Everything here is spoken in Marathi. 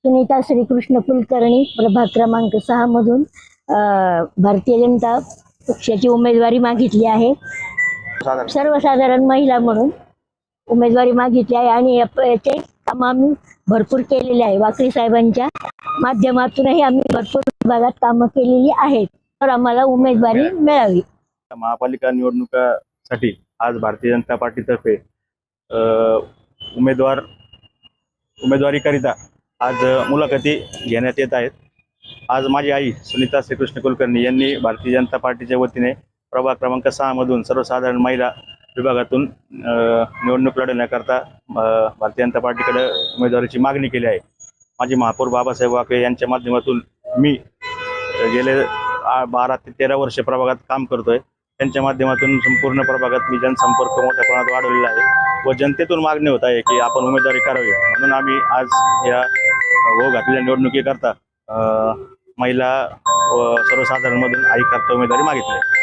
सुनीता श्रीकृष्ण कुलकर्णी, प्रभाग क्रमांक 6 मधून भारतीय जनता पक्षाची उमेदवारी मागितली आहे। सर्वसाधारण महिला म्हणून उमेदवारी मागितली आहे आणि याचे काम आम्ही भरपूर केलेले आहे। वाकरी साहेबांच्या माध्यमातूनही आम्ही भरपूर भागात कामं केलेली आहेत, तर आम्हाला उमेदवारी मिळावी। महापालिका निवडणुकासाठी आज भारतीय जनता पार्टीतर्फे उमेदवारीकरिता आज मुलाखती घेण्यात येत आहेत। आज माझी आई सुनीता श्रीकृष्ण कुलकर्णी यांनी भारतीय जनता पार्टीच्या वतीने प्रभाग क्रमांक 6 मधून सर्वसाधारण महिला विभागातून निवडणूक लढवण्याकरता भारतीय जनता पार्टीकडे उमेदवारीची मागणी केली आहे। माजी महापौर बाबासाहेब वाकळे यांच्या माध्यमातून मी गेले 12 ते 13 वर्ष प्रभागात काम करतोय। त्यांच्या माध्यमातून संपूर्ण प्रभागात मी जनसंपर्क मोठ्या प्रमाणात वाढवलेला आहे व जनतेतून मागणी होत आहे की आपण उमेदवारी करावी, म्हणून आम्ही आज या होऊ घातलेल्या निवडणुकीकरता महिला व सर्वसाधारण मधून आई करता उमेदवारी मागितली आहे।